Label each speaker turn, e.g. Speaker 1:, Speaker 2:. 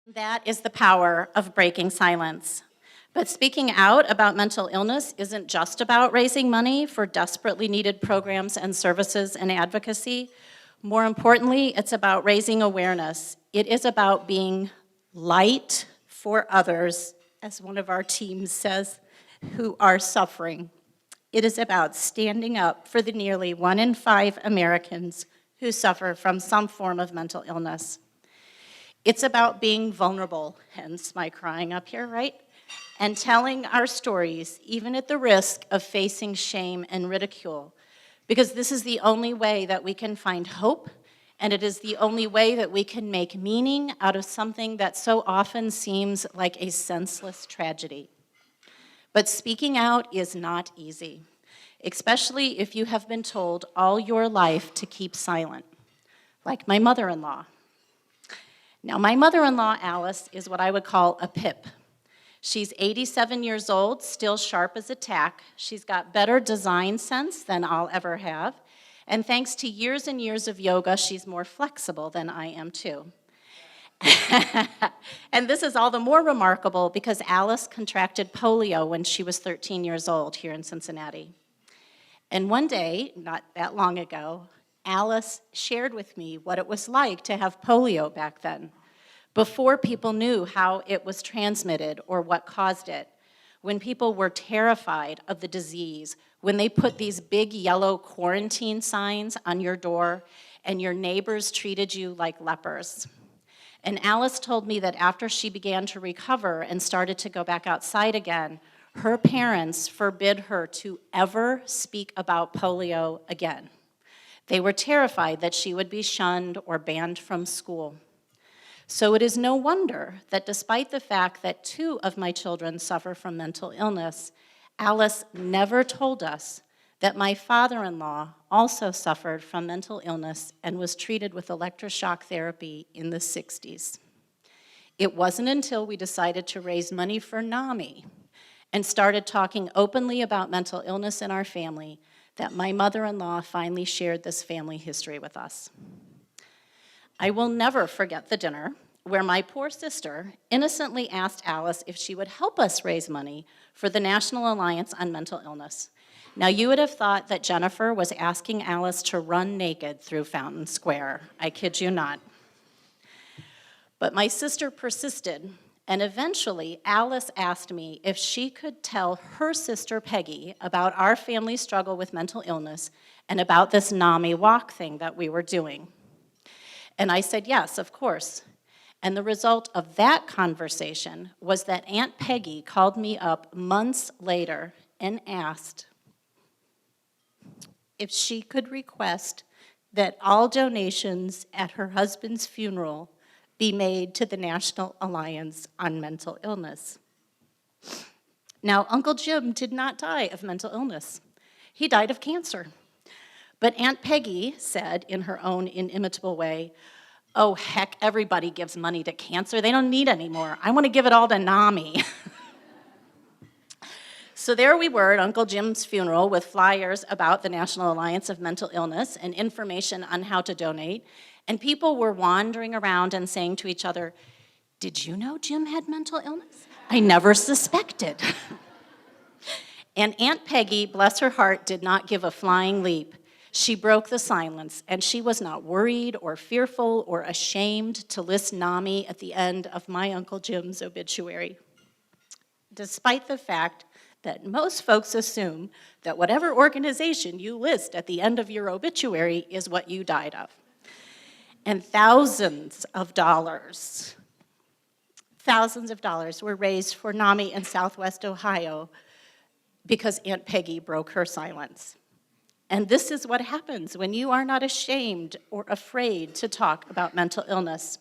Speaker 1: That is the power of breaking silence. But speaking out about mental illness isn't just about raising money for desperately needed programs and services and advocacy. More importantly, it's about raising awareness. It is about being light for others, as one of our teams says, who are suffering. It is about standing up for the nearly 1 in 5 Americans who suffer from some form of mental illness. It's about being vulnerable, hence my crying up here, right? And telling our stories, even at the risk of facing shame and ridicule, because this is the only way that we can find hope, and it is the only way that we can make meaning out of something that so often seems like a senseless tragedy. But speaking out is not easy, especially if you have been told all your life to keep silent, like my mother-in-law. Now, my mother-in-law, Alice, is what I would call a pip. She's 87 years old, still sharp as a tack. She's got better design sense than I'll ever have. And thanks to years and years of yoga, she's more flexible than I am too. And this is all the more remarkable because Alice contracted polio when she was 13 years old here in Cincinnati. And one day, not that long ago, Alice shared with me what it was like to have polio back then, before people knew how it was transmitted or what caused it, when people were terrified of the disease, when they put these big yellow quarantine signs on your door and your neighbors treated you like lepers. And Alice told me that after she began to recover and started to go back outside again, her parents forbid her to ever speak about polio again. They were terrified that she would be shunned or banned from school. So it is no wonder that despite the fact that 2 of my children suffer from mental illness, Alice never told us that my father-in-law also suffered from mental illness and was treated with electroshock therapy in the 60s. It wasn't until we decided to raise money for NAMI and started talking openly about mental illness in our family that my mother-in-law finally shared this family history with us. I will never forget the dinner where my poor sister innocently asked Alice if she would help us raise money for the National Alliance on Mental Illness. Now, you would have thought that Jennifer was asking Alice to run naked through Fountain Square. I kid you not. But my sister persisted, and eventually Alice asked me if she could tell her sister Peggy about our family's struggle with mental illness and about this NAMI walk thing that we were doing. And I said, yes, of course. And the result of that conversation was that Aunt Peggy called me up months later and asked if she could request that all donations at her husband's funeral be made to the National Alliance on Mental Illness. Now, Uncle Jim did not die of mental illness. He died of cancer. But Aunt Peggy said in her own inimitable way, oh, heck, everybody gives money to cancer. They don't need any more. I want to give it all to NAMI. So there we were at Uncle Jim's funeral with flyers about the National Alliance of Mental Illness and information on how to donate. And people were wandering around and saying to each other, did you know Jim had mental illness? I never suspected. And Aunt Peggy, bless her heart, did not give a flying leap. She broke the silence, and she was not worried or fearful or ashamed to list NAMI at the end of my Uncle Jim's obituary, despite the fact that most folks assume that whatever organization you list at the end of your obituary is what you died of. And thousands of dollars were raised for NAMI in Southwest Ohio because Aunt Peggy broke her silence. And this is what happens when you are not ashamed or afraid to talk about mental illness.